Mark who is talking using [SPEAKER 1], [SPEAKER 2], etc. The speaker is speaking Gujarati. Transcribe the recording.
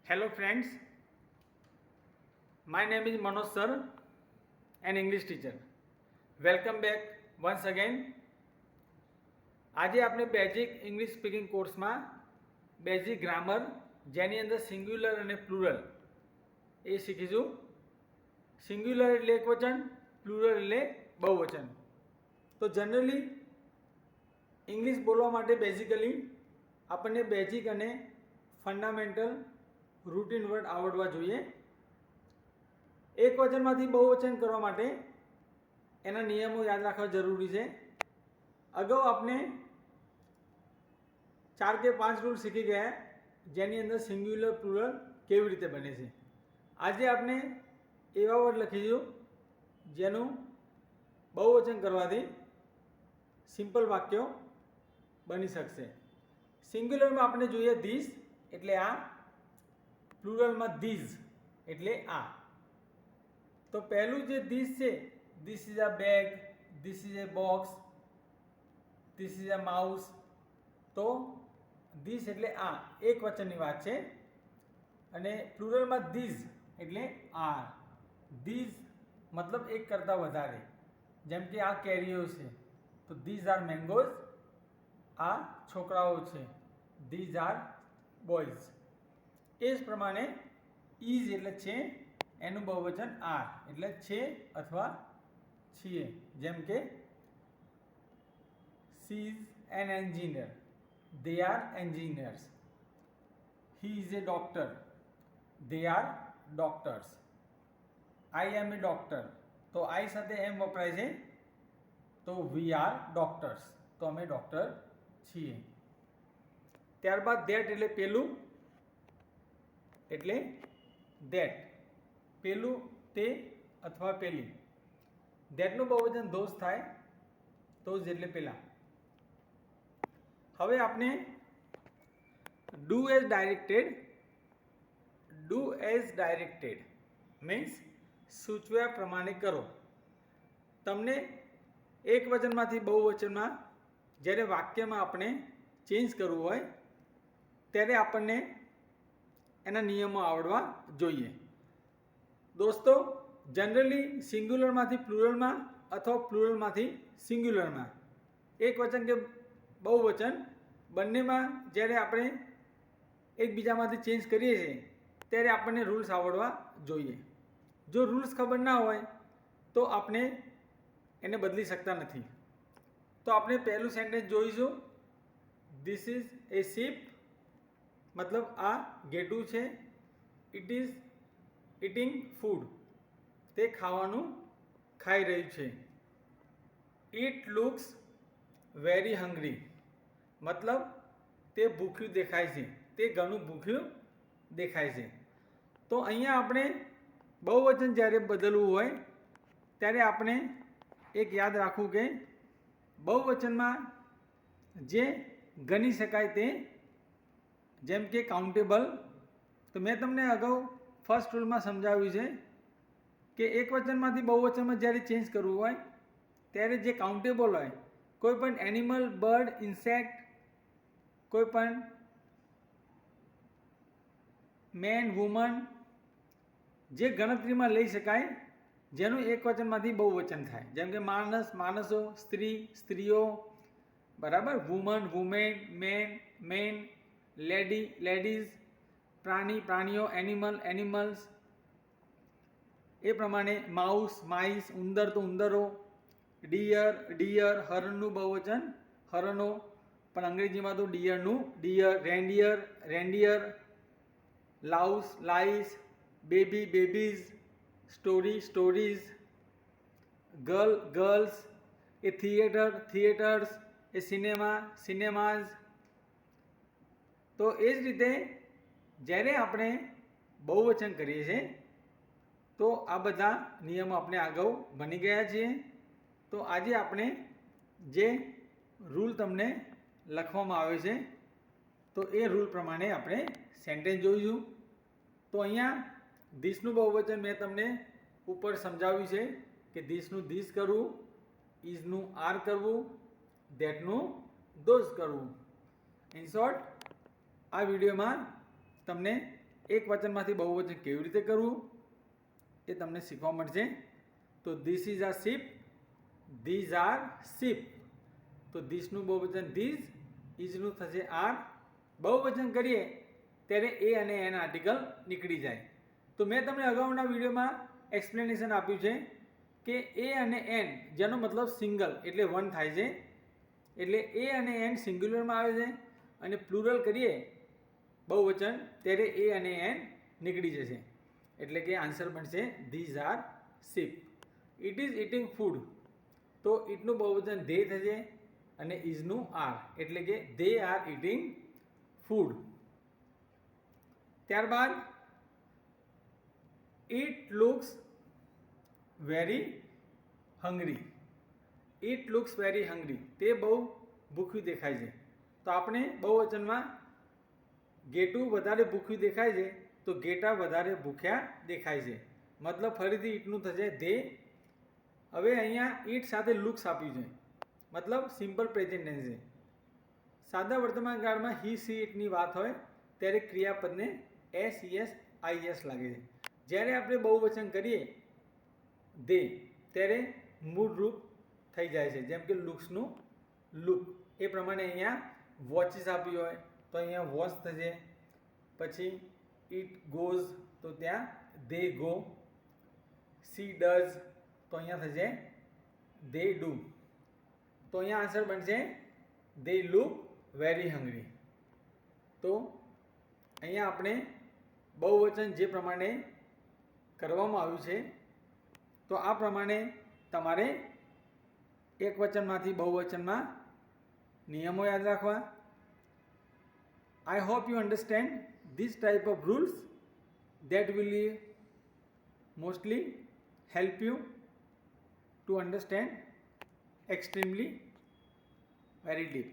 [SPEAKER 1] Hello friends, my name is Manoj sir, an English teacher. Welcome back once again. આજે આપણે બેઝિક ઇંગ્લિશ સ્પીકિંગ કોર્સમાં બેઝિક ગ્રામર જેની અંદર સિંગ્યુલર અને પ્લુરલ એ શીખીશું. સિંગ્યુલર એટલે એકવચન, પ્લુરલ એટલે બહુવચન. તો જનરલી ઇંગ્લિશ બોલવા માટે બેઝિકલી આપણને બેઝિક અને ફંડામેન્ટલ રૂટીન વર્ડ આવડવા જોઈએ. એક વચનમાંથી બહુવચન કરવા માટે એના નિયમો યાદ રાખવા જરૂરી છે. અગાઉ આપણે 4 કે 5 રૂલ શીખી ગયા જેની અંદર સિંગ્યુલર પ્લુરલ કેવી રીતે બને છે. આજે આપણે એવા વર્ડ લખીશું જેનું બહુવચન કરવાથી સિમ્પલ વાક્યો બની શકશે. સિંગ્યુલરમાં આપણે જોઈએ ધીસ એટલે આ, પ્લુરલમાં ધીઝ એટલે આ. તો પહેલું જે ધીસ છે, this is a bag, this is A box, this is a mouse. તો ધીસ એટલે આ એક વચનની વાત છે. અને પ્લુરલમાં ધીઝ એટલે આર. ધીઝ મતલબ એક કરતાં વધારે. જેમ કે આ કેરીઓ છે તો ધીઝ આર મેંગોઝ, આ છોકરાઓ છે, ધીઝ આર બોયઝ. એ જ પ્રમાણે ઇઝ એટલે છે, એનું બહુવચન આર એટલે છે અથવા છીએ. જેમ કે she is an engineer, they are engineers. He is a doctor, they are doctors. I am a doctor, તો I સાથે એમ વપરાય છે તો we are doctors, તો અમે ડૉક્ટર છીએ. ત્યારબાદ that એટલે પેલું એટલે that, પેલું તે અથવા પેલી. thatનું બહુવચન those થાય, those એટલે પેલા. હવે આપણે do as directed. Do as directed means સૂચવ્યા પ્રમાણે કરો. તમને એક વચનમાંથી બહુવચનમાં જ્યારે વાક્યમાં આપણે ચેન્જ કરવું હોય ત્યારે આપણને એના નિયમો આવડવા જોઈએ. દોસ્તો, જનરલી સિંગ્યુલરમાંથી પ્લુરલમાં અથવા પ્લુરલમાંથી સિંગ્યુલરમાં એક વચન કે બહુવચન બંનેમાં જ્યારે આપણે એકબીજામાંથી ચેન્જ કરીએ છીએ ત્યારે આપણને રૂલ્સ આવડવા જોઈએ. જો રૂલ્સ ખબર ના હોય તો આપણે એને બદલી શકતા નથી. તો આપણે પહેલું સેન્ટેન્સ જોઈશું. ધીસ ઇઝ એ શીપ, મતલબ આ ગેટું છે. ઇટ ઇઝ ઇટિંગ ફૂડ, તે ખાવાનું ખાઈ રહ્યું છે. ઇટ લુક્સ વેરી હંગ્રી, મતલબ તે ભૂખ્યું દેખાય છે, તે ઘણું ભૂખ્યું દેખાય છે. તો અહીંયા આપણે બહુવચન જ્યારે બદલવું હોય ત્યારે આપણે એક યાદ રાખવું કે બહુવચનમાં જે ગણી શકાય તે, જેમ કે કાઉન્ટેબલ. તો મેં તમને અગાઉ ફર્સ્ટ રૂલમાં સમજાવ્યું છે કે એક વચનમાંથી બહુવચનમાં જ્યારે ચેન્જ કરવું હોય ત્યારે જે કાઉન્ટેબલ હોય, કોઈ પણ એનિમલ, બર્ડ, ઇન્સેક્ટ, કોઈ પણ મેન, વુમન, જે ગણતરીમાં લઈ શકાય જેનું એક વચનમાંથી બહુવચન થાય. જેમ કે માણસ, માણસો, સ્ત્રી, સ્ત્રીઓ, બરાબર, woman, women, man, man, lady, ladies, પ્રાણી, પ્રાણીઓ, એનિમલ, એનિમલ્સ. એ પ્રમાણે માઉસ, માઇસ, ઉંદર તો ઉંદરો, ડિયર, ડિયર, હરણનું બહુવચન હરણો, પણ અંગ્રેજીમાં તો ડિયરનું deer. Reindeer, reindeer, louse, lice, baby, babies, story, stories, girl, girls. એ થિયેટર, થિયેટર્સ. એ સિનેમા, સિનેમાઝ. તો એ જ રીતે જ્યારે આપણે બહુવચન કરીએ છીએ તો આ બધા નિયમો આપણે અગાઉ ભણી ગયા છીએ. તો આજે આપણે જે રૂલ તમને લખવામાં આવે છે તો એ રૂલ પ્રમાણે આપણે સેન્ટેન્સ જોઈશું. તો અહીંયા ધીસનું બહુવચન મેં તમને ઉપર સમજાવ્યું છે કે ધીસનું ધીસ કરવું, ઇઝનું આર કરવું, ધેટનું ધોઝ કરવું. ઇન શોર્ટ, આ વિડીયોમાં તમને એક વચનમાંથી બહુવચન કેવી રીતે કરવું એ તમને શીખવા મળશે. તો ધીસ ઇઝ આ શીપ, ધીઝ આર શીપ. તો ધીસનું બહુવચન ધીઝ, ઇઝનું થશે આર. બહુવચન કરીએ ત્યારે એ અને એન આર્ટિકલ નીકળી જાય. તો મેં તમને અગાઉના વિડીયોમાં એક્સપ્લેનેશન આપ્યું છે કે એ અને એન જેનો મતલબ સિંગલ એટલે વન થાય છે, એટલે એ અને એન સિંગ્યુલરમાં આવે છે, અને પ્લુરલ કરીએ બહુવચન ત્યારે એ અને એન નીકળી જશે. એટલે કે આન્સર બનશે these are sheep. It is eating food. તો ઇટનું બહુવચન ધે થશે અને ઇઝનું આર, એટલે કે ધે આર ઇટિંગ ફૂડ. ત્યારબાદ it looks very hungry. It looks very hungry, તે બહુ ભૂખ્યું દેખાય છે. તો આપણે બહુવચનમાં ગેટુ વધારે ભૂખ્યું દેખાય છે, તો ગેટા વધારે ભૂખ્યા દેખાય છે. મતલબ ફરીથી ઇટનું થશે ધે. હવે અહીંયા ઇટ સાથે લુક્સ આપ્યું છે, મતલબ સિમ્પલ પ્રેઝન્ટ ટેન્સ છે. સાદા વર્તમાન કાળમાં હી સી ઇટની વાત હોય ત્યારે ક્રિયાપદને એસ એસ આઈ એસ લાગે છે. જ્યારે આપણે બહુવચન કરીએ ધે ત્યારે મૂળ રૂપ થઈ જાય છે, જેમ કે લુક્સનું લુક. એ પ્રમાણે અહીંયા વોચિસ આપી હોય તો અહીંયા વોચ થશે. પછી ઇટ ગોઝ તો ત્યાં ધે ગો. સી ડઝ તો અહીંયા થશે ધે ડુ. તો અહીંયા આન્સર બનશે ધે લુક વેરી હંગ્રી. તો અહીંયા આપણે બહુવચન જે પ્રમાણે કરવામાં આવ્યું છે, તો આ પ્રમાણે તમારે એક વચનમાંથી બહુવચનમાં નિયમો યાદ રાખવા. I hope you understand this type of rules that will mostly help you to understand extremely very deep.